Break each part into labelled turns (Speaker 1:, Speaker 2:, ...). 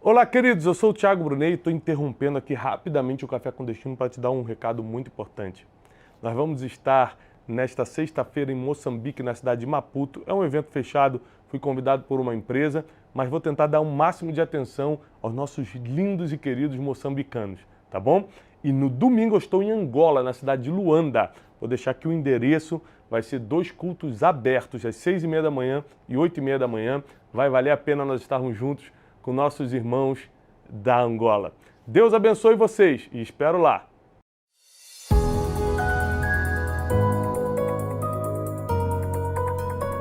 Speaker 1: Olá, queridos, eu sou o Thiago Brunet e estou interrompendo aqui rapidamente o Café com Destino para te dar um recado muito importante. Nós vamos estar nesta sexta-feira em Moçambique, na cidade de Maputo. É um evento fechado, fui convidado por uma empresa, mas vou tentar dar o máximo de atenção aos nossos lindos e queridos moçambicanos, tá bom? E no domingo eu estou em Angola, na cidade de Luanda. Vou deixar aqui o endereço, vai ser 2 cultos abertos, às 6h30 da manhã e 8h30 da manhã. Vai valer a pena nós estarmos juntos com nossos irmãos da Angola. Deus abençoe vocês e espero lá.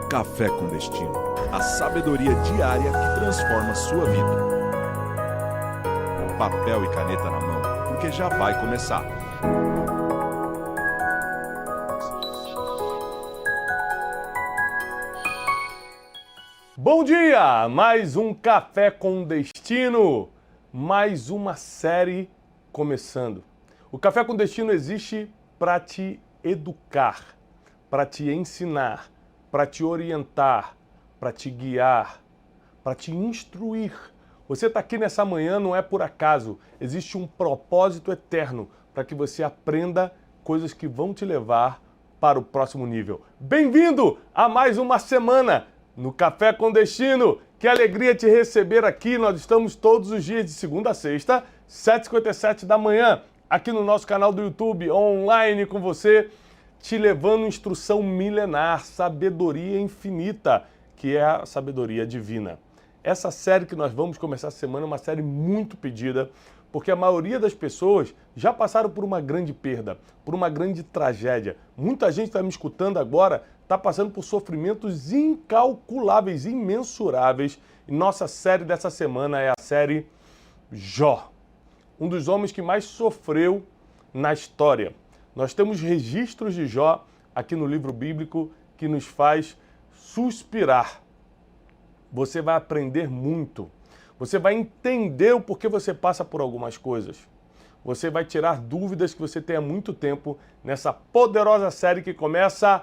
Speaker 2: Café com Destino, a sabedoria diária que transforma sua vida. Papel e caneta na mão, porque já vai começar.
Speaker 1: Bom dia! Mais um Café com Destino, mais uma série começando. O Café com Destino existe para te educar, para te ensinar, para te orientar, para te guiar, para te instruir. Você está aqui nessa manhã não é por acaso, existe um propósito eterno para que você aprenda coisas que vão te levar para o próximo nível. Bem-vindo a mais uma semana no Café com Destino. Que alegria te receber aqui. Nós estamos todos os dias de segunda a sexta, 7h57 da manhã, aqui no nosso canal do YouTube, online com você, te levando instrução milenar, sabedoria infinita, que é a sabedoria divina. Essa série que nós vamos começar essa semana é uma série muito pedida, porque a maioria das pessoas já passaram por uma grande perda, por uma grande tragédia. Muita gente está me escutando agora, está passando por sofrimentos incalculáveis, imensuráveis. E nossa série dessa semana é a série Jó, um dos homens que mais sofreu na história. Nós temos registros de Jó aqui no livro bíblico que nos faz suspirar. Você vai aprender muito. Você vai entender o porquê você passa por algumas coisas. Você vai tirar dúvidas que você tem há muito tempo nessa poderosa série que começa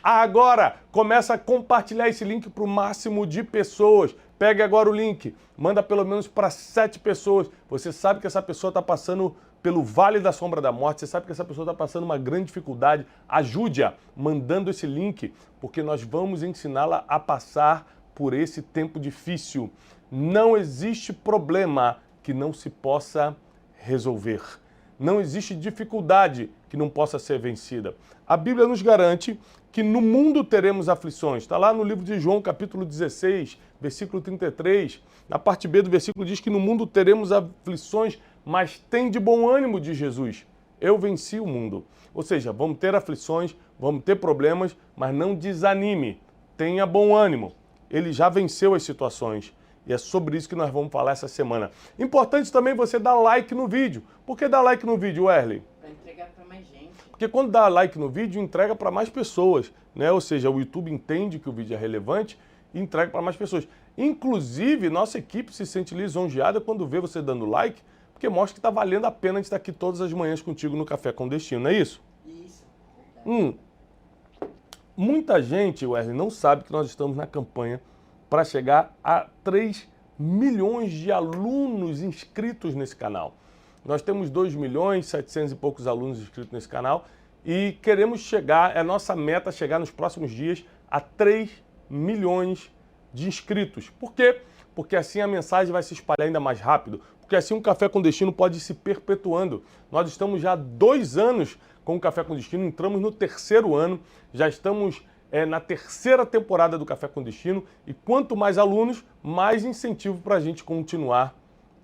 Speaker 1: agora. Começa a compartilhar esse link para o máximo de pessoas. Pegue agora o link, manda pelo menos para 7 pessoas. Você sabe que essa pessoa está passando pelo vale da sombra da morte, você sabe que essa pessoa está passando uma grande dificuldade. Ajude-a mandando esse link, porque nós vamos ensiná-la a passar por esse tempo difícil. Não existe problema que não se possa resolver. Não existe dificuldade que não possa ser vencida. A Bíblia nos garante que no mundo teremos aflições. Está lá no livro de João, capítulo 16, versículo 33. Na parte B do versículo diz que no mundo teremos aflições, mas tem de bom ânimo, diz Jesus. Eu venci o mundo. Ou seja, vamos ter aflições, vamos ter problemas, mas não desanime. Tenha bom ânimo. Ele já venceu as situações. E é sobre isso que nós vamos falar essa semana. Importante também você dar like no vídeo. Por que dar like no vídeo, Wesley?
Speaker 3: Para entregar para mais gente.
Speaker 1: Porque quando dá like no vídeo, entrega para mais pessoas, né? Ou seja, o YouTube entende que o vídeo é relevante e entrega para mais pessoas. Inclusive, nossa equipe se sente lisonjeada quando vê você dando like, porque mostra que está valendo a pena de estar aqui todas as manhãs contigo no Café com Destino, não é isso?
Speaker 3: Isso.
Speaker 1: Muita gente, Wesley, não sabe que nós estamos na campanha para chegar a 3 milhões de alunos inscritos nesse canal. Nós temos 2 milhões, 700 e poucos alunos inscritos nesse canal e queremos chegar, é nossa meta chegar nos próximos dias a 3 milhões de inscritos. Por quê? Porque assim a mensagem vai se espalhar ainda mais rápido, porque assim um Café com Destino pode ir se perpetuando. Nós estamos já há 2 anos com o Café com Destino, entramos no 3º ano, já estamos na 3ª temporada do Café com Destino e quanto mais alunos, mais incentivo para a gente continuar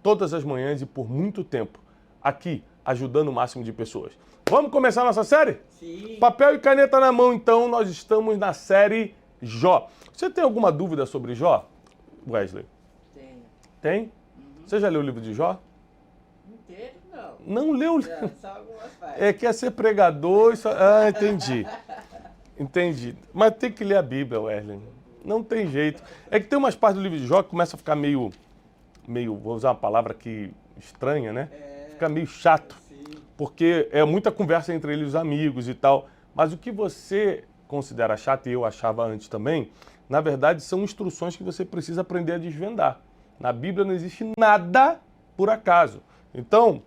Speaker 1: todas as manhãs e por muito tempo aqui, ajudando o máximo de pessoas. Vamos começar a nossa série?
Speaker 3: Sim.
Speaker 1: Papel e caneta na mão, então, nós estamos na série Jó. Você tem alguma dúvida sobre Jó, Wesley?
Speaker 3: Tenho.
Speaker 1: Tem? Você já leu o livro de Jó?
Speaker 3: Inteiro, não.
Speaker 1: Não leu?
Speaker 3: Não, só algumas partes.
Speaker 1: É, quer ser pregador e só... Ah, entendi. Entendi. Mas tem que ler a Bíblia, Wesley. Não tem jeito. É que tem umas partes do livro de Jó que começa a ficar meio, vou usar uma palavra aqui estranha, né? Fica meio chato.
Speaker 3: Sim.
Speaker 1: Porque é muita conversa entre eles, os amigos e tal. Mas o que você considera chato, e eu achava antes também, na verdade são instruções que você precisa aprender a desvendar. Na Bíblia não existe nada por acaso. Então,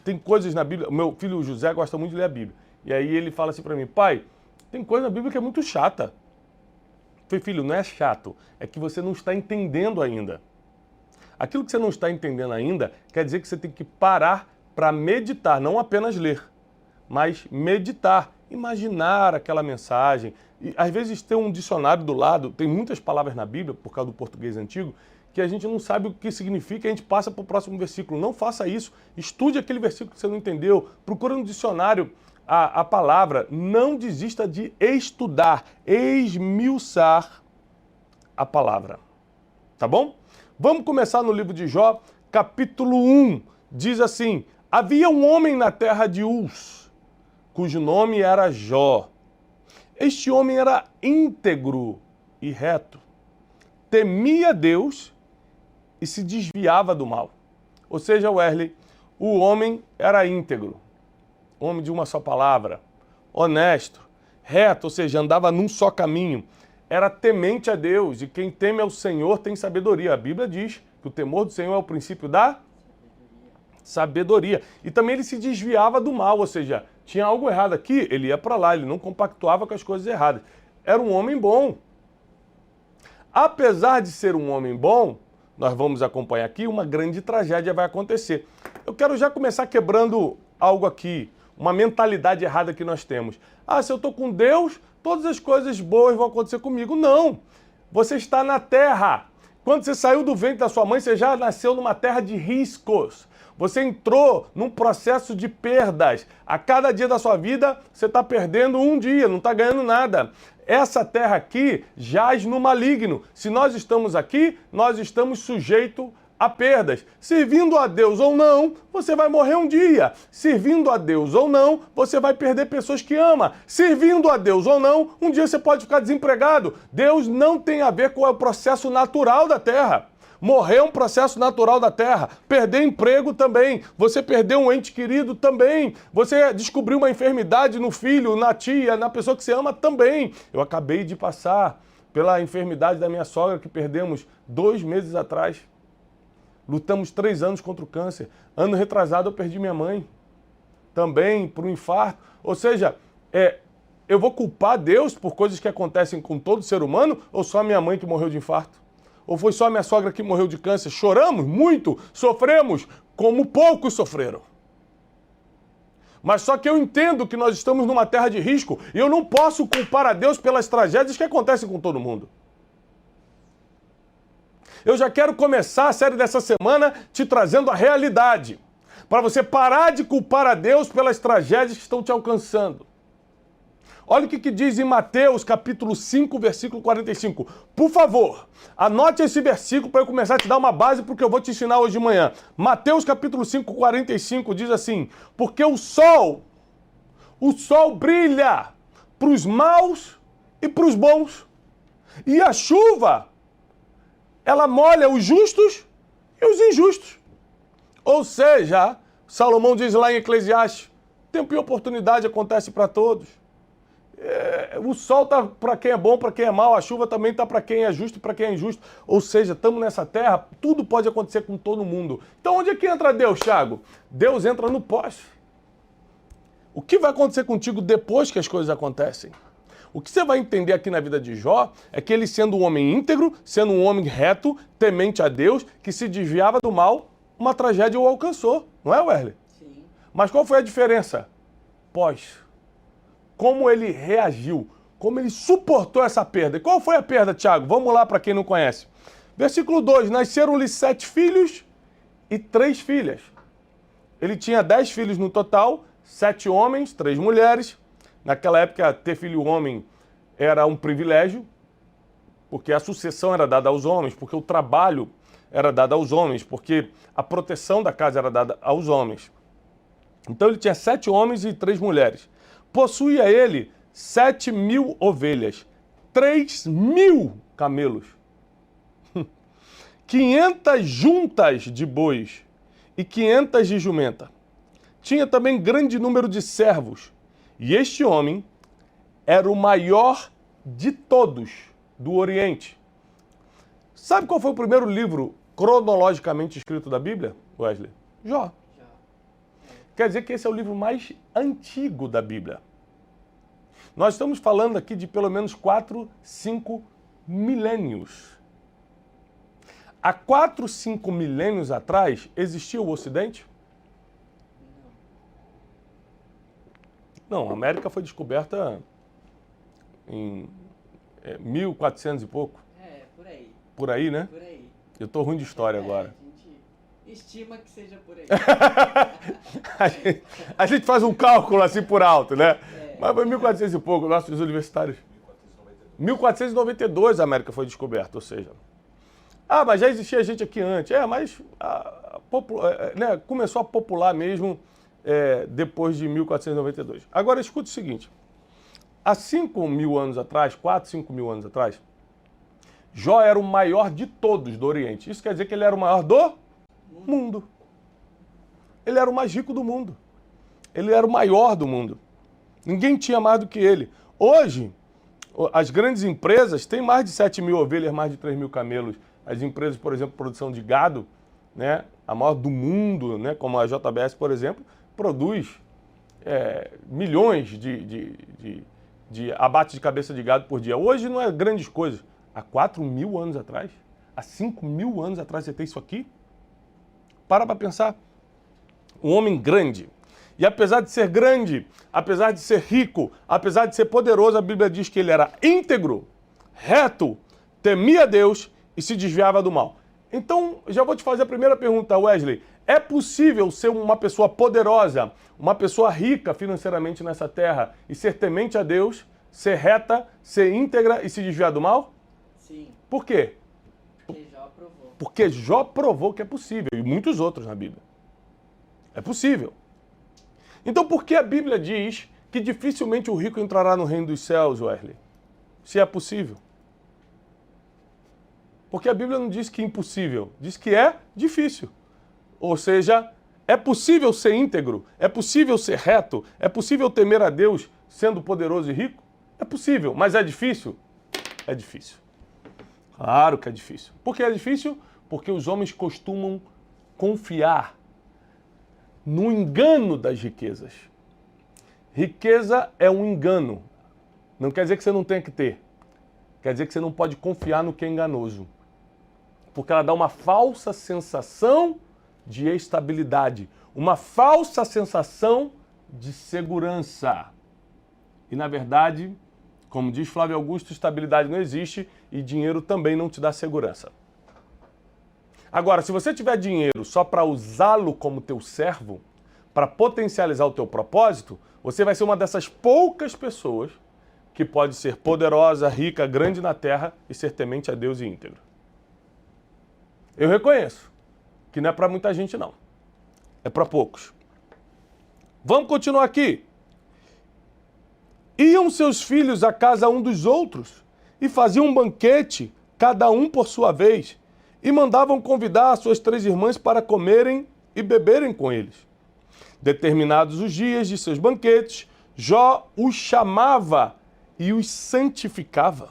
Speaker 1: tem coisas na Bíblia... O meu filho José gosta muito de ler a Bíblia. E aí ele fala assim para mim, pai, tem coisa na Bíblia que é muito chata. Eu falei, filho, não é chato, é que você não está entendendo ainda. Aquilo que você não está entendendo ainda quer dizer que você tem que parar para meditar, não apenas ler, mas meditar, imaginar aquela mensagem. E, às vezes tem um dicionário do lado, tem muitas palavras na Bíblia, por causa do português antigo, que a gente não sabe o que significa, a gente passa para o próximo versículo. Não faça isso, estude aquele versículo que você não entendeu, procure no dicionário a palavra, não desista de estudar, esmiuçar a palavra, tá bom? Vamos começar no livro de Jó, capítulo 1, diz assim, havia um homem na terra de Uz, cujo nome era Jó. Este homem era íntegro e reto, temia Deus e se desviava do mal. Ou seja, Wesley, o homem era íntegro, homem de uma só palavra, honesto, reto, ou seja, andava num só caminho, era temente a Deus, e quem teme ao Senhor tem sabedoria. A Bíblia diz que o temor do Senhor é o princípio da sabedoria. E também ele se desviava do mal, ou seja, tinha algo errado aqui, ele ia para lá, ele não compactuava com as coisas erradas. Era um homem bom. Apesar de ser um homem bom, nós vamos acompanhar aqui, uma grande tragédia vai acontecer. Eu quero já começar quebrando algo aqui, uma mentalidade errada que nós temos. Ah, se eu estou com Deus, todas as coisas boas vão acontecer comigo. Não! Você está na terra. Quando você saiu do ventre da sua mãe, você já nasceu numa terra de riscos. Você entrou num processo de perdas. A cada dia da sua vida, você está perdendo um dia, não está ganhando nada. Essa terra aqui jaz no maligno. Se nós estamos aqui, nós estamos sujeitos a perdas. Servindo a Deus ou não, você vai morrer um dia. Servindo a Deus ou não, você vai perder pessoas que ama. Servindo a Deus ou não, um dia você pode ficar desempregado. Deus não tem a ver com o processo natural da terra. Morrer é um processo natural da terra. Perder emprego também. Você perder um ente querido também. Você descobrir uma enfermidade no filho, na tia, na pessoa que você ama também. Eu acabei de passar pela enfermidade da minha sogra que perdemos 2 meses atrás. Lutamos 3 anos contra o câncer. Ano retrasado eu perdi minha mãe. Também por um infarto. Ou seja, eu vou culpar Deus por coisas que acontecem com todo ser humano ou só a minha mãe que morreu de infarto? Ou foi só a minha sogra que morreu de câncer? Choramos muito, sofremos, como poucos sofreram. Mas só que eu entendo que nós estamos numa terra de risco e eu não posso culpar a Deus pelas tragédias que acontecem com todo mundo. Eu já quero começar a série dessa semana te trazendo a realidade, para você parar de culpar a Deus pelas tragédias que estão te alcançando. Olha o que diz em Mateus, capítulo 5, versículo 45. Por favor, anote esse versículo para eu começar a te dar uma base para o que eu vou te ensinar hoje de manhã. Mateus, capítulo 5, 45 diz assim, porque o sol brilha para os maus e para os bons. E a chuva, ela molha os justos e os injustos. Ou seja, Salomão diz lá em Eclesiastes, tempo e oportunidade acontece para todos. O sol está para quem é bom, para quem é mal, a chuva também está para quem é justo e para quem é injusto. Ou seja, estamos nessa terra, tudo pode acontecer com todo mundo. Então onde é que entra Deus, Thiago? Deus entra no pós. O que vai acontecer contigo depois que as coisas acontecem? O que você vai entender aqui na vida de Jó é que ele sendo um homem íntegro, sendo um homem reto, temente a Deus, que se desviava do mal, uma tragédia o alcançou. Não é, Wesley?
Speaker 3: Sim.
Speaker 1: Mas qual foi a diferença? Pós. Como ele reagiu, como ele suportou essa perda. E qual foi a perda, Tiago? Vamos lá para quem não conhece. Versículo 2, nasceram-lhe 7 filhos e 3 filhas. Ele tinha 10 filhos no total, 7 homens, 3 mulheres. Naquela época, ter filho homem era um privilégio, porque a sucessão era dada aos homens, porque o trabalho era dado aos homens, porque a proteção da casa era dada aos homens. Então ele tinha 7 homens e 3 mulheres. Possuía ele 7.000 ovelhas, 3.000 camelos, 500 juntas de bois e 500 de jumenta. Tinha também grande número de servos. E este homem era o maior de todos do Oriente. Sabe qual foi o primeiro livro cronologicamente escrito da Bíblia, Wesley? Jó.
Speaker 3: Já.
Speaker 1: Quer dizer que esse é o livro mais antigo da Bíblia. Nós estamos falando aqui de pelo menos 4, 5 milênios. Há 4, 5 milênios atrás, existia o Ocidente? Não, a América foi descoberta em 1400 e pouco.
Speaker 3: Por aí.
Speaker 1: Por aí, né?
Speaker 3: Por aí.
Speaker 1: Eu tô ruim de história agora.
Speaker 3: A gente estima que seja por aí.
Speaker 1: a gente faz um cálculo assim por alto, né? Mas foi 1400 e pouco, nossos universitários. 1492 a América foi descoberta, ou seja... Ah, mas já existia gente aqui antes. Mas né, começou a popular mesmo depois de 1492. Agora, escute o seguinte. Há 5 mil anos atrás, 4, 5 mil anos atrás, Jó era o maior de todos do Oriente. Isso quer dizer que ele era o maior do mundo. Ele era o mais rico do mundo. Ele era o maior do mundo. Ninguém tinha mais do que ele. Hoje, as grandes empresas têm mais de 7 mil ovelhas, mais de 3 mil camelos. As empresas, por exemplo, produção de gado, né, a maior do mundo, né, como a JBS, por exemplo, produz milhões de abates de cabeça de gado por dia. Hoje não é grandes coisas. Há 4 mil anos atrás, há 5 mil anos atrás você tem isso aqui? Para pensar. Um homem grande. E apesar de ser grande, apesar de ser rico, apesar de ser poderoso, a Bíblia diz que ele era íntegro, reto, temia Deus e se desviava do mal. Então, já vou te fazer a primeira pergunta, Wesley. É possível ser uma pessoa poderosa, uma pessoa rica financeiramente nessa terra e ser temente a Deus, ser reta, ser íntegra e se desviar do mal?
Speaker 3: Sim.
Speaker 1: Por quê?
Speaker 3: Porque Jó provou.
Speaker 1: Porque Jó provou que é possível, e muitos outros na Bíblia. É possível. Então, por que a Bíblia diz que dificilmente o rico entrará no reino dos céus, Wesley? Se é possível. Porque a Bíblia não diz que é impossível, diz que é difícil. Ou seja, é possível ser íntegro, é possível ser reto, é possível temer a Deus sendo poderoso e rico? É possível, mas é difícil? É difícil. Claro que é difícil. Por que é difícil? Porque os homens costumam confiar no engano das riquezas. Riqueza é um engano. Não quer dizer que você não tenha que ter. Quer dizer que você não pode confiar no que é enganoso. Porque ela dá uma falsa sensação de estabilidade, uma falsa sensação de segurança. E, na verdade, como diz Flávio Augusto, estabilidade não existe e dinheiro também não te dá segurança. Agora, se você tiver dinheiro só para usá-lo como teu servo, para potencializar o teu propósito, você vai ser uma dessas poucas pessoas que pode ser poderosa, rica, grande na terra e ser temente a Deus e íntegro. Eu reconheço que não é para muita gente, não. É para poucos. Vamos continuar aqui. Iam seus filhos à casa um dos outros e faziam um banquete, cada um por sua vez, e mandavam convidar as suas 3 irmãs para comerem e beberem com eles. Determinados os dias de seus banquetes, Jó os chamava e os santificava.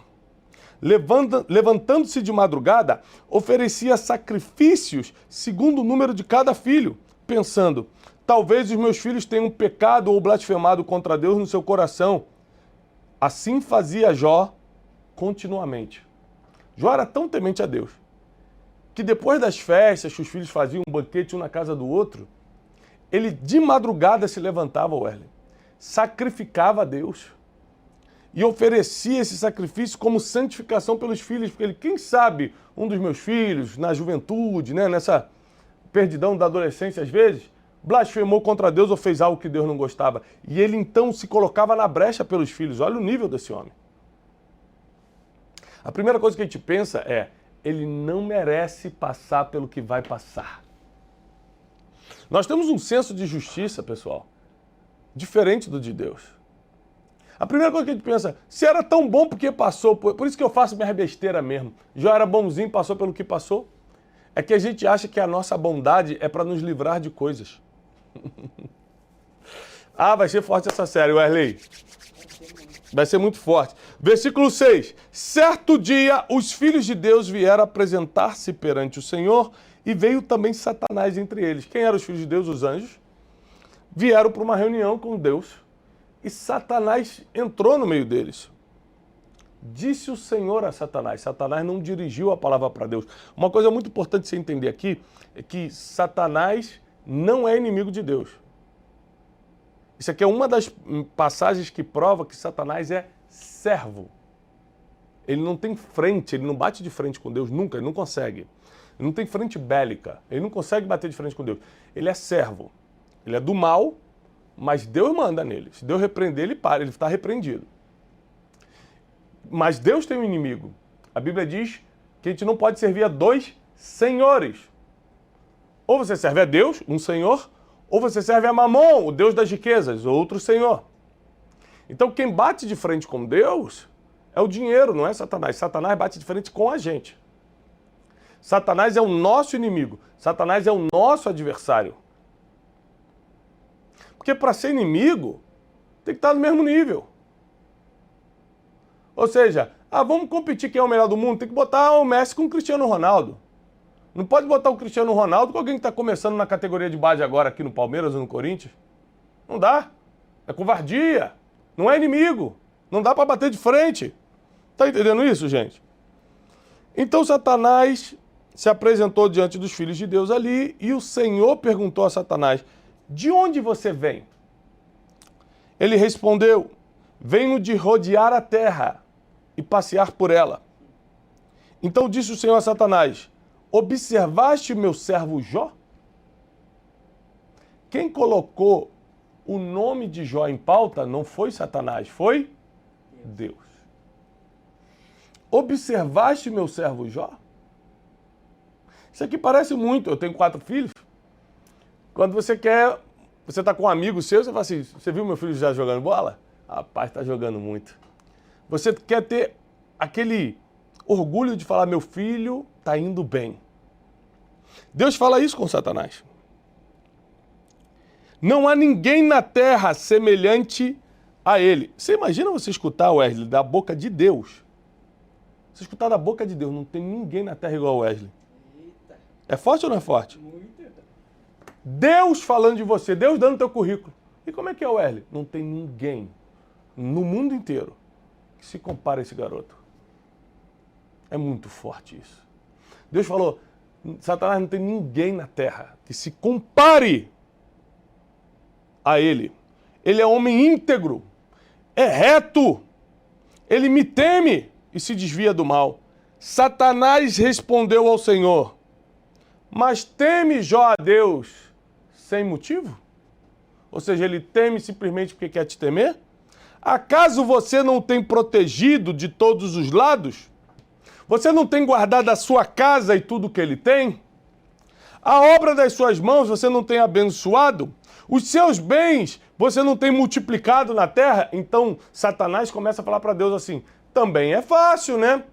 Speaker 1: Levantando-se de madrugada, oferecia sacrifícios segundo o número de cada filho, pensando, talvez os meus filhos tenham pecado ou blasfemado contra Deus no seu coração. Assim fazia Jó continuamente. Jó era tão temente a Deus, que depois das festas que os filhos faziam um banquete um na casa do outro, ele de madrugada se levantava, Wesley, sacrificava a Deus e oferecia esse sacrifício como santificação pelos filhos, porque ele, quem sabe, um dos meus filhos, na juventude, né, nessa perdidão da adolescência às vezes, blasfemou contra Deus ou fez algo que Deus não gostava. E ele então se colocava na brecha pelos filhos. Olha o nível desse homem. A primeira coisa que a gente pensa é, ele não merece passar pelo que vai passar. Nós temos um senso de justiça, pessoal, diferente do de Deus. A primeira coisa que a gente pensa, se era tão bom, por que passou? Por isso que eu faço minha besteira mesmo. Já era bonzinho, passou pelo que passou. É que a gente acha que a nossa bondade é para nos livrar de coisas. Ah, vai ser forte essa série, Wesley. Vai ser muito forte. Versículo 6. Certo dia, os filhos de Deus vieram apresentar-se perante o Senhor e veio também Satanás entre eles. Quem eram os filhos de Deus? Os anjos. Vieram para uma reunião com Deus e Satanás entrou no meio deles. Disse o Senhor a Satanás. Satanás não dirigiu a palavra para Deus. Uma coisa muito importante você entender aqui é que Satanás não é inimigo de Deus. Isso aqui é uma das passagens que prova que Satanás é servo. Ele não tem frente, ele não bate de frente com Deus nunca, ele não consegue. Ele não tem frente bélica, ele não consegue bater de frente com Deus. Ele é servo, ele é do mal, mas Deus manda nele. Se Deus repreender, ele para, ele está repreendido. Mas Deus tem um inimigo. A Bíblia diz que a gente não pode servir a dois senhores. Ou você serve a Deus, um senhor, ou você serve a Mamon, o Deus das riquezas, outro senhor. Então quem bate de frente com Deus é o dinheiro, não é Satanás. Satanás bate de frente com a gente. Satanás é o nosso inimigo. Satanás é o nosso adversário. Porque para ser inimigo, tem que estar no mesmo nível. Ou seja, vamos competir quem é o melhor do mundo, tem que botar o Messi com o Cristiano Ronaldo. Não pode botar o Cristiano Ronaldo com alguém que está começando na categoria de base agora aqui no Palmeiras ou no Corinthians. Não dá. É covardia. Não é inimigo. Não dá para bater de frente. Está entendendo isso, gente? Então Satanás se apresentou diante dos filhos de Deus ali e o Senhor perguntou a Satanás, de onde você vem? Ele respondeu, venho de rodear a terra e passear por ela. Então disse o Senhor a Satanás, observaste o meu servo Jó? Quem colocou o nome de Jó em pauta não foi Satanás, foi Deus. Observaste o meu servo Jó? Isso aqui parece muito, eu tenho 4 filhos. Quando você está com um amigo seu, você fala assim, você viu meu filho já jogando bola? Rapaz, está jogando muito. Você quer ter aquele orgulho de falar, meu filho está indo bem. Deus fala isso com Satanás. Não há ninguém na terra semelhante a ele. Você imagina você escutar, Wesley, da boca de Deus. Você escutar da boca de Deus, não tem ninguém na terra igual a Wesley.
Speaker 3: Eita,
Speaker 1: É forte ou não é forte?
Speaker 3: muito.
Speaker 1: Deus falando de você, Deus dando teu currículo. E como é que é, Wesley? Não tem ninguém no mundo inteiro que se compare a esse garoto. É muito forte isso. Deus falou, Satanás não tem ninguém na terra que se compare a ele. Ele é homem íntegro, é reto, ele me teme e se desvia do mal. Satanás respondeu ao Senhor, mas teme Jó a Deus sem motivo? Ou seja, ele teme simplesmente porque quer te temer? Acaso você não tem protegido de todos os lados? Você não tem guardado a sua casa e tudo que ele tem? A obra das suas mãos você não tem abençoado? Os seus bens você não tem multiplicado na terra? Então Satanás começa a falar para Deus assim, também é fácil, né?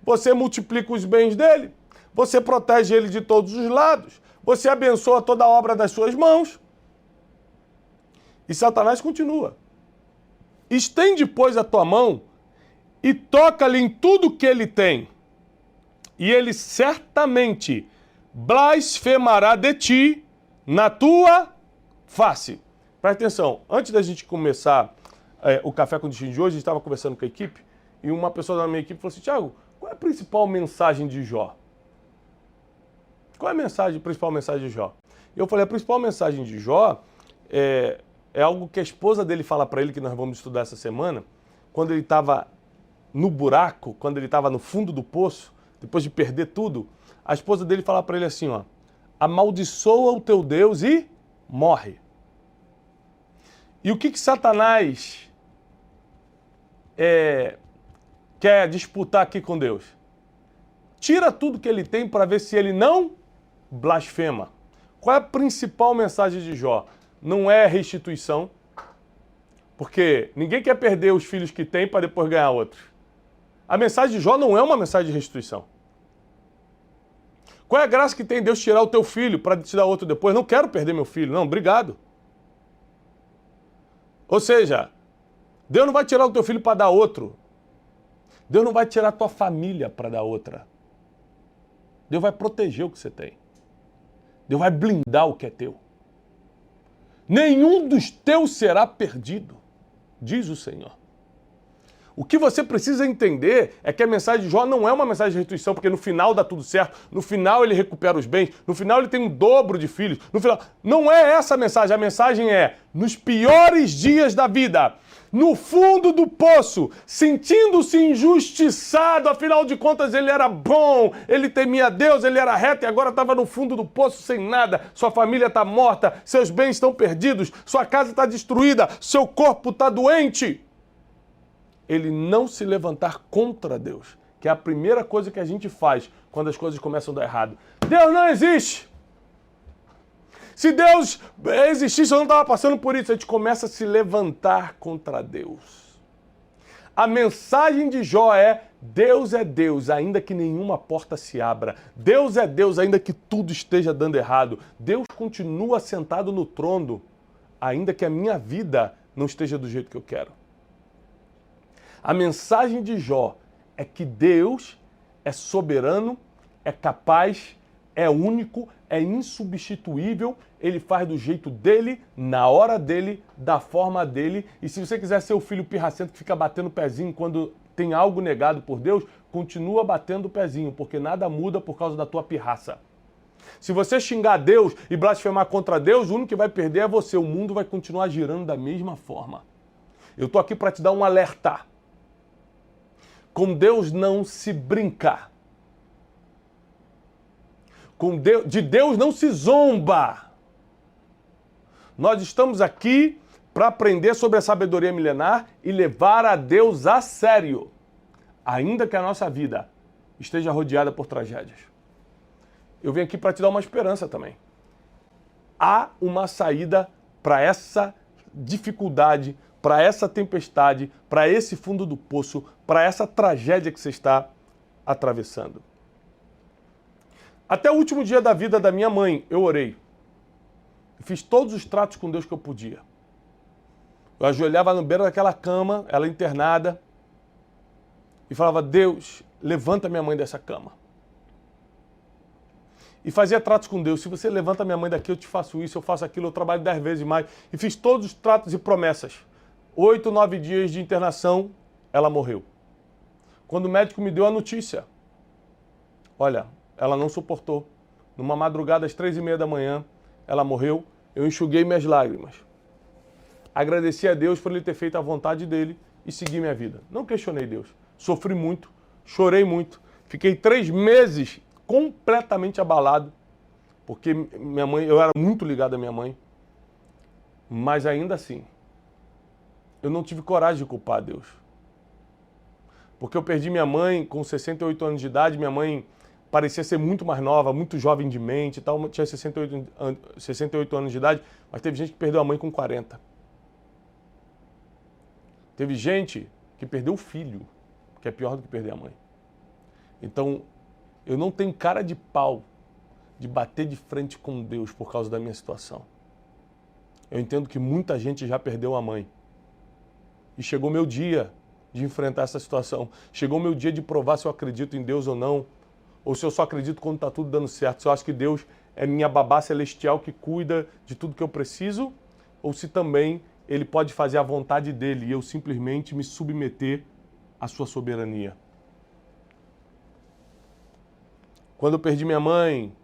Speaker 1: Você multiplica os bens dele, você protege ele de todos os lados, você abençoa toda a obra das suas mãos. E Satanás continua. Estende, pois, a tua mão e toca-lhe em tudo que ele tem, e ele certamente blasfemará de ti na tua face. Presta atenção, antes da gente começar o Café com Destino de hoje, a gente estava conversando com a equipe, e uma pessoa da minha equipe falou assim, Thiago, qual é a principal mensagem de Jó? Qual é a principal mensagem de Jó? E eu falei, a principal mensagem de Jó é algo que a esposa dele fala para ele, que nós vamos estudar essa semana, quando ele estava no buraco, quando ele estava no fundo do poço, depois de perder tudo, a esposa dele fala para ele assim, ó, amaldiçoa o teu Deus e morre. E o que Satanás quer disputar aqui com Deus? Tira tudo que ele tem para ver se ele não blasfema. Qual é a principal mensagem de Jó? Não é restituição, porque ninguém quer perder os filhos que tem para depois ganhar outros. A mensagem de Jó não é uma mensagem de restituição. Qual é a graça que tem Deus tirar o teu filho para te dar outro depois? Não quero perder meu filho, não, obrigado. Ou seja, Deus não vai tirar o teu filho para dar outro. Deus não vai tirar a tua família para dar outra. Deus vai proteger o que você tem. Deus vai blindar o que é teu. Nenhum dos teus será perdido, diz o Senhor. O que você precisa entender é que a mensagem de Jó não é uma mensagem de restituição, porque no final dá tudo certo, no final ele recupera os bens, no final ele tem um dobro de filhos, no final... Não é essa a mensagem é, nos piores dias da vida, no fundo do poço, sentindo-se injustiçado, afinal de contas ele era bom, ele temia Deus, ele era reto e agora estava no fundo do poço sem nada, sua família está morta, seus bens estão perdidos, sua casa está destruída, seu corpo está doente. Ele não se levantar contra Deus, que é a primeira coisa que a gente faz quando as coisas começam a dar errado. Deus não existe! Se Deus existisse, eu não estava passando por isso. A gente começa a se levantar contra Deus. A mensagem de Jó é Deus, ainda que nenhuma porta se abra. Deus é Deus, ainda que tudo esteja dando errado. Deus continua sentado no trono, ainda que a minha vida não esteja do jeito que eu quero. A mensagem de Jó é que Deus é soberano, é capaz, é único, é insubstituível, ele faz do jeito dele, na hora dele, da forma dele. E se você quiser ser o filho pirracento que fica batendo o pezinho quando tem algo negado por Deus, continua batendo o pezinho, porque nada muda por causa da tua pirraça. Se você xingar Deus e blasfemar contra Deus, o único que vai perder é você. O mundo vai continuar girando da mesma forma. Eu estou aqui para te dar um alerta. Com Deus não se brinca. De Deus não se zomba. Nós estamos aqui para aprender sobre a sabedoria milenar e levar a Deus a sério, ainda que a nossa vida esteja rodeada por tragédias. Eu vim aqui para te dar uma esperança também. Há uma saída para essa dificuldade, para essa tempestade, para esse fundo do poço, para essa tragédia que você está atravessando. Até o último dia da vida da minha mãe, eu orei. Fiz todos os tratos com Deus que eu podia. Eu ajoelhava no beiro daquela cama, ela internada, e falava, Deus, levanta minha mãe dessa cama. E fazia tratos com Deus. Se você levanta minha mãe daqui, eu te faço isso, eu faço aquilo, eu trabalho 10 vezes mais. E fiz todos os tratos e promessas. 8, 9 dias de internação, ela morreu. Quando o médico me deu a notícia, olha, ela não suportou. Numa madrugada às 3h30 da manhã, ela morreu. Eu enxuguei minhas lágrimas. Agradeci a Deus por ele ter feito a vontade dele e segui minha vida. Não questionei Deus. Sofri muito, chorei muito. Fiquei 3 meses completamente abalado, porque minha mãe, eu era muito ligado à minha mãe. Mas ainda assim, eu não tive coragem de culpar Deus. Porque eu perdi minha mãe com 68 anos de idade, minha mãe parecia ser muito mais nova, muito jovem de mente e tal, tinha 68 anos de idade, mas teve gente que perdeu a mãe com 40. Teve gente que perdeu o filho, que é pior do que perder a mãe. Então, eu não tenho cara de pau de bater de frente com Deus por causa da minha situação. Eu entendo que muita gente já perdeu a mãe. E chegou meu dia de enfrentar essa situação. Chegou meu dia de provar se eu acredito em Deus ou não. Ou se eu só acredito quando está tudo dando certo. Se eu acho que Deus é minha babá celestial que cuida de tudo que eu preciso. Ou se também Ele pode fazer a vontade dEle e eu simplesmente me submeter à sua soberania. Quando eu perdi minha mãe,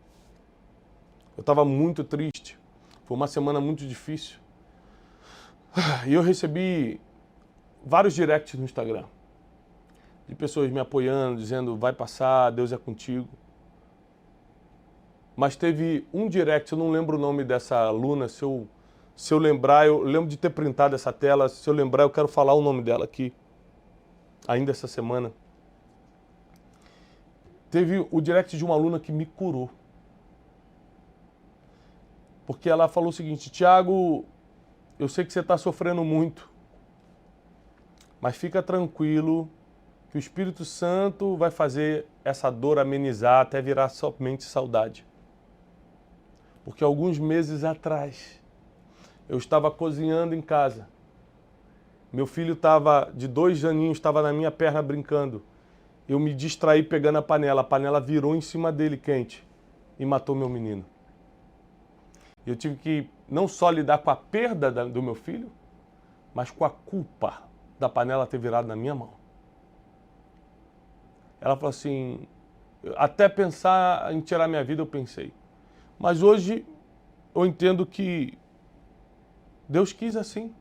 Speaker 1: eu estava muito triste. Foi uma semana muito difícil. E eu recebi vários directs no Instagram. De pessoas me apoiando, dizendo, vai passar, Deus é contigo. Mas teve um direct, eu não lembro o nome dessa aluna, se eu lembrar, eu lembro de ter printado essa tela, se eu lembrar eu quero falar o nome dela aqui, ainda essa semana. Teve o direct de uma aluna que me curou. Porque ela falou o seguinte, Tiago, eu sei que você está sofrendo muito, mas fica tranquilo que o Espírito Santo vai fazer essa dor amenizar até virar somente saudade. Porque alguns meses atrás, eu estava cozinhando em casa Meu filho estava de 2 aninhos, estava na minha perna brincando. Eu me distraí pegando a panela virou em cima dele quente e matou meu menino. Eu tive que não só lidar com a perda do meu filho, mas com a culpa da panela ter virado na minha mão. Ela falou assim, até pensar em tirar minha vida eu pensei. Mas hoje eu entendo que Deus quis assim.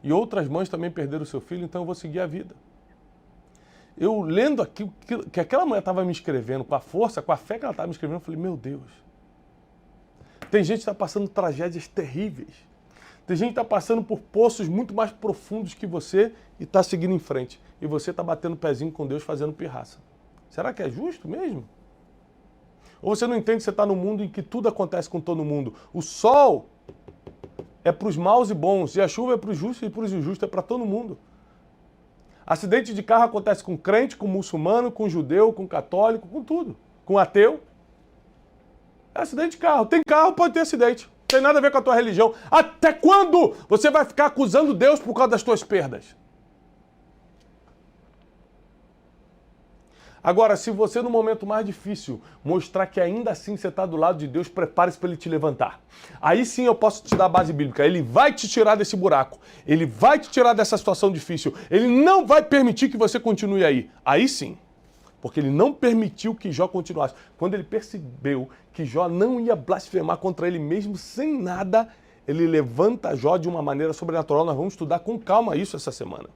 Speaker 1: E outras mães também perderam o seu filho, então eu vou seguir a vida. Eu lendo aqui que aquela mulher estava me escrevendo, com a força, com a fé que ela estava me escrevendo, eu falei, meu Deus. Tem gente que está passando tragédias terríveis. Tem gente que está passando por poços muito mais profundos que você e está seguindo em frente. E você está batendo o pezinho com Deus, fazendo pirraça. Será que é justo mesmo? Ou você não entende que você está no mundo em que tudo acontece com todo mundo? O sol é para os maus e bons, e a chuva é para os justos e para os injustos, é para todo mundo. Acidente de carro acontece com crente, com muçulmano, com judeu, com católico, com tudo. Com ateu. É acidente de carro. Tem carro, pode ter acidente. Não tem nada a ver com a tua religião. Até quando você vai ficar acusando Deus por causa das tuas perdas? Agora, se você no momento mais difícil mostrar que ainda assim você está do lado de Deus, prepare-se para Ele te levantar. Aí sim eu posso te dar a base bíblica. Ele vai te tirar desse buraco. Ele vai te tirar dessa situação difícil. Ele não vai permitir que você continue aí. Aí sim. Porque ele não permitiu que Jó continuasse. Quando ele percebeu que Jó não ia blasfemar contra ele mesmo sem nada, ele levanta Jó de uma maneira sobrenatural. Nós vamos estudar com calma isso essa semana.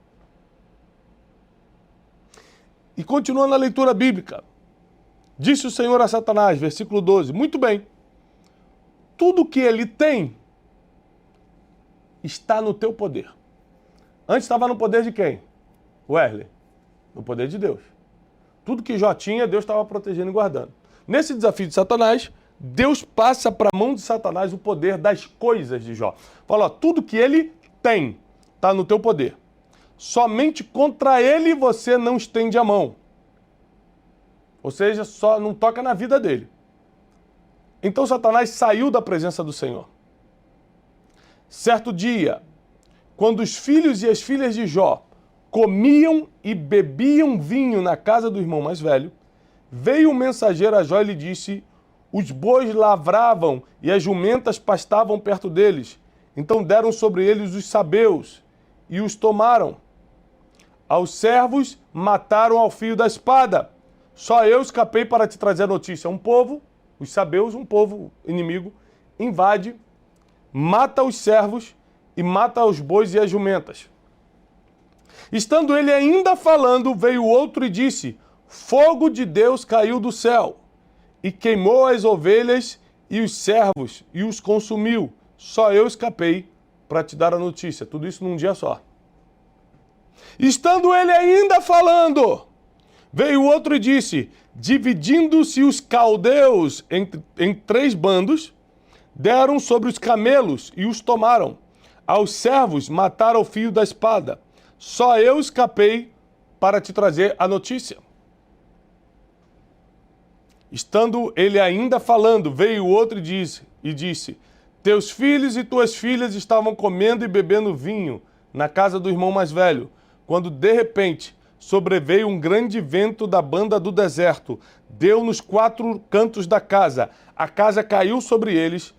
Speaker 1: E continua na leitura bíblica. Disse o Senhor a Satanás, versículo 12, muito bem, tudo que ele tem está no teu poder. Antes estava no poder de quem? Wesley. No poder de Deus. Tudo que Jó tinha, Deus estava protegendo e guardando. Nesse desafio de Satanás, Deus passa para a mão de Satanás o poder das coisas de Jó. Fala, ó, tudo que ele tem está no teu poder. Somente contra ele você não estende a mão. Ou seja, só não toca na vida dele. Então Satanás saiu da presença do Senhor. Certo dia, quando os filhos e as filhas de Jó comiam e bebiam vinho na casa do irmão mais velho, veio um mensageiro a Jó e lhe disse, os bois lavravam e as jumentas pastavam perto deles. Então deram sobre eles os sabeus e os tomaram. Aos servos mataram ao fio da espada. Só eu escapei para te trazer a notícia. Um povo, os sabeus, um povo inimigo, invade, mata os servos e mata os bois e as jumentas. Estando ele ainda falando, veio outro e disse, fogo de Deus caiu do céu e queimou as ovelhas e os servos e os consumiu. Só eu escapei para te dar a notícia. Tudo isso num dia só. Estando ele ainda falando, veio outro e disse, dividindo-se os caldeus em 3 bandos, deram sobre os camelos e os tomaram. Aos servos mataram o fio da espada. Só eu escapei para te trazer a notícia. Estando ele ainda falando, veio outro e disse, teus filhos e tuas filhas estavam comendo e bebendo vinho na casa do irmão mais velho, quando de repente sobreveio um grande vento da banda do deserto, deu nos 4 cantos da casa, a casa caiu sobre eles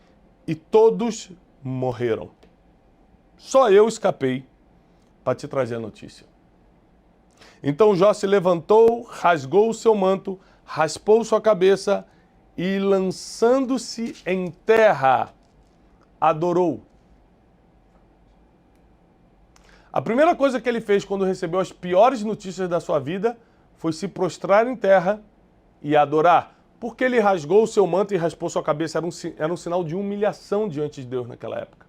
Speaker 1: e todos morreram. Só eu escapei para te trazer a notícia. Então Jó se levantou, rasgou o seu manto, raspou sua cabeça e, lançando-se em terra, adorou. A primeira coisa que ele fez quando recebeu as piores notícias da sua vida foi se prostrar em terra e adorar. Porque ele rasgou o seu manto e raspou sua cabeça, era um sinal de humilhação diante de Deus naquela época.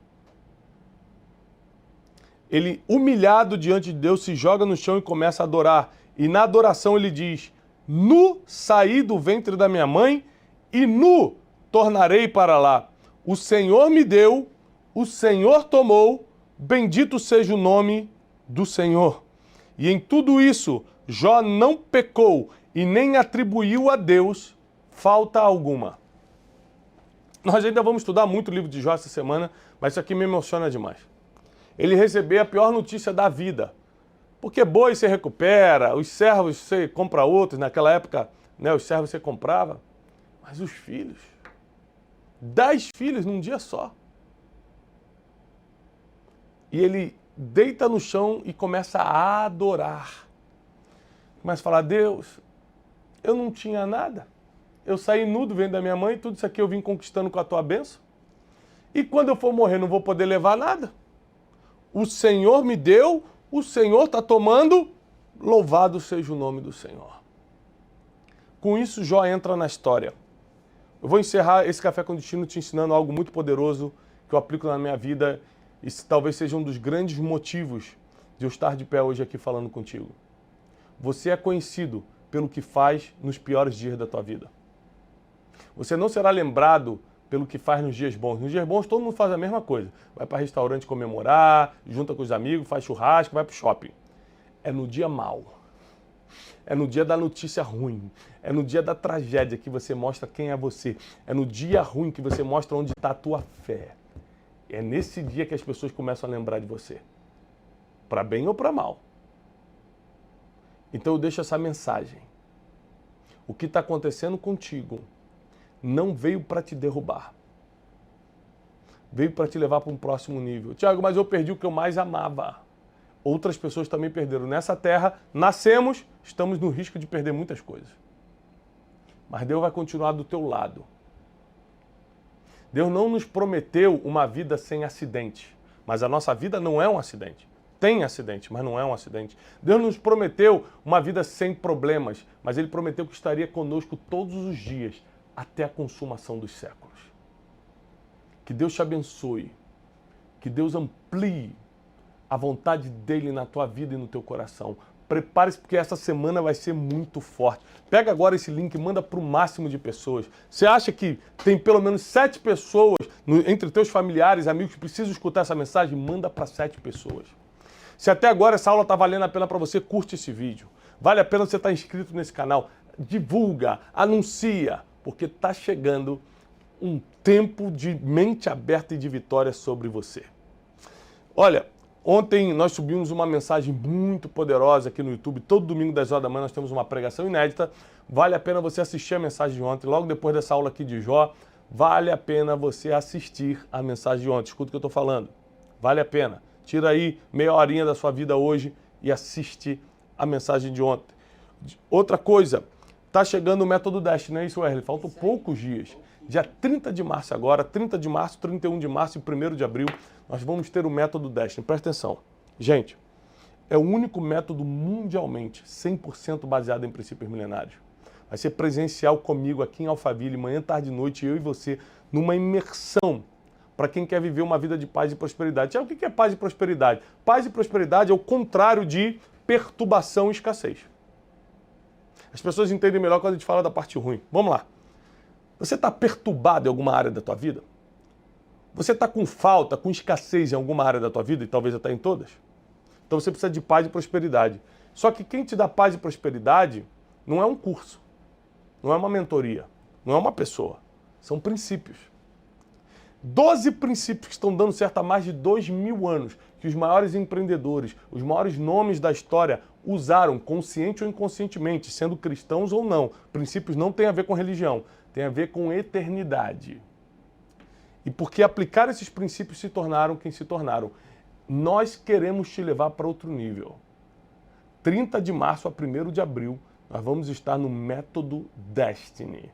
Speaker 1: Ele, humilhado diante de Deus, se joga no chão e começa a adorar. E na adoração ele diz, nu saí do ventre da minha mãe e nu tornarei para lá. O Senhor me deu, o Senhor tomou, bendito seja o nome do Senhor. E em tudo isso, Jó não pecou e nem atribuiu a Deus falta alguma. Nós ainda vamos estudar muito o livro de Jó essa semana, mas isso aqui me emociona demais. ele receber a pior notícia da vida. Porque boi você recupera, os servos você compra outros, naquela época, né, os servos você comprava, mas os filhos, 10 filhos num dia só. E ele deita no chão e começa a adorar. Começa a falar, Deus, eu não tinha nada. Eu saí nudo, vendo da minha mãe, tudo isso aqui eu vim conquistando com a tua bênção. E quando eu for morrer, não vou poder levar nada. O Senhor me deu, o Senhor está tomando, louvado seja o nome do Senhor. Com isso, Jó entra na história. Eu vou encerrar esse Café com Destino te ensinando algo muito poderoso que eu aplico na minha vida e talvez seja um dos grandes motivos de eu estar de pé hoje aqui falando contigo. Você é conhecido pelo que faz nos piores dias da tua vida. Você não será lembrado pelo que faz nos dias bons. Nos dias bons todo mundo faz a mesma coisa. Vai para restaurante comemorar, junta com os amigos, faz churrasco, vai para o shopping. É no dia mau. É no dia da notícia ruim. É no dia da tragédia que você mostra quem é você. É no dia ruim que você mostra onde está a tua fé. É nesse dia que as pessoas começam a lembrar de você. Para bem ou para mal. Então eu deixo essa mensagem. O que está acontecendo contigo não veio para te derrubar. Veio para te levar para um próximo nível. Tiago, mas eu perdi o que eu mais amava. Outras pessoas também perderam. Nessa terra, nascemos, estamos no risco de perder muitas coisas. Mas Deus vai continuar do teu lado. Deus não nos prometeu uma vida sem acidente. Mas a nossa vida não é um acidente. Tem acidente, mas não é um acidente. Deus nos prometeu uma vida sem problemas, mas Ele prometeu que estaria conosco todos os dias, até a consumação dos séculos. Que Deus te abençoe. Que Deus amplie a vontade dEle na tua vida e no teu coração. Prepare-se porque essa semana vai ser muito forte. Pega agora esse link e manda para o máximo de pessoas. Você acha que tem pelo menos 7 pessoas entre teus familiares, amigos que precisam escutar essa mensagem? Manda para 7 pessoas. Se até agora essa aula está valendo a pena para você, curte esse vídeo. Vale a pena você estar inscrito nesse canal. Divulga, anuncia, porque está chegando um tempo de mente aberta e de vitória sobre você. Olha, ontem nós subimos uma mensagem muito poderosa aqui no YouTube. Todo domingo, 10 horas da manhã, nós temos uma pregação inédita. Vale a pena você assistir a mensagem de ontem, logo depois dessa aula aqui de Jó. Vale a pena você assistir a mensagem de ontem. Escuta o que eu estou falando. Vale a pena. Tira aí meia horinha da sua vida hoje e assiste a mensagem de ontem. Outra coisa, tá chegando o Método Destiny, não é isso, Wesley? Faltam poucos dias. Dia 30 de março agora, 30 de março, 31 de março e 1º de abril, nós vamos ter o Método Destiny. Presta atenção. Gente, é o único método mundialmente 100% baseado em princípios milenários. Vai ser presencial comigo aqui em Alphaville, manhã, tarde e noite, eu e você, numa imersão para quem quer viver uma vida de paz e prosperidade. O que é paz e prosperidade? Paz e prosperidade é o contrário de perturbação e escassez. As pessoas entendem melhor quando a gente fala da parte ruim. Vamos lá. Você está perturbado em alguma área da tua vida? Você está com falta, com escassez em alguma área da tua vida e talvez até em todas? Então você precisa de paz e prosperidade. Só que quem te dá paz e prosperidade não é um curso, não é uma mentoria, não é uma pessoa. São princípios. 12 princípios que estão dando certo há mais de 2000 anos, que os maiores empreendedores, os maiores nomes da história usaram, consciente ou inconscientemente, sendo cristãos ou não. Princípios não têm a ver com religião, tem a ver com eternidade. E porque aplicar esses princípios se tornaram quem se tornaram. Nós queremos te levar para outro nível. 30 de março a 1º de abril, nós vamos estar no Método Destiny.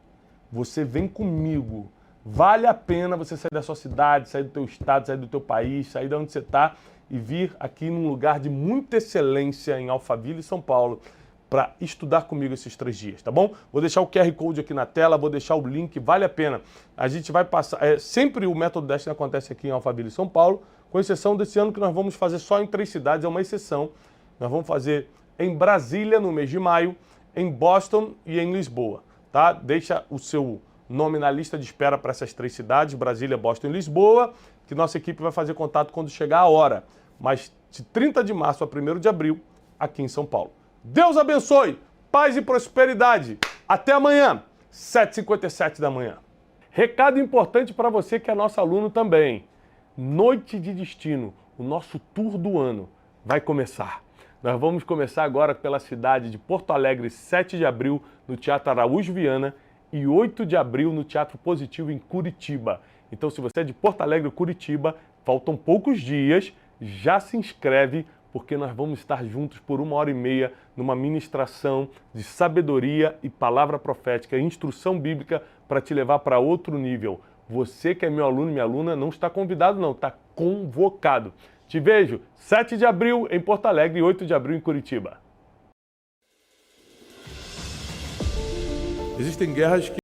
Speaker 1: Você vem comigo. Vale a pena você sair da sua cidade, sair do teu estado, sair do teu país, sair de onde você está e vir aqui num lugar de muita excelência em Alphaville, São Paulo, para estudar comigo esses 3 dias, tá bom? Vou deixar o QR Code aqui na tela, vou deixar o link, vale a pena. A gente vai passar... sempre o Método Destiny acontece aqui em Alphaville, São Paulo, com exceção desse ano que nós vamos fazer só em 3 cidades, é uma exceção. Nós vamos fazer em Brasília, no mês de maio, em Boston e em Lisboa, tá? Deixa o seu nome na lista de espera para essas 3 cidades, Brasília, Boston e Lisboa, que nossa equipe vai fazer contato quando chegar a hora. Mas de 30 de março a 1º de abril, aqui em São Paulo. Deus abençoe, paz e prosperidade. Até amanhã, 7h57 da manhã. Recado importante para você que é nosso aluno também. Noite de Destino, o nosso tour do ano vai começar. Nós vamos começar agora pela cidade de Porto Alegre, 7 de abril, no Teatro Araújo Viana, e 8 de abril no Teatro Positivo, em Curitiba. Então, se você é de Porto Alegre ou Curitiba, faltam poucos dias, já se inscreve, porque nós vamos estar juntos por 1h30 numa ministração de sabedoria e palavra profética, instrução bíblica para te levar para outro nível. Você que é meu aluno e minha aluna não está convidado não, está convocado. Te vejo 7 de abril em Porto Alegre e 8 de abril em Curitiba. Existem guerras que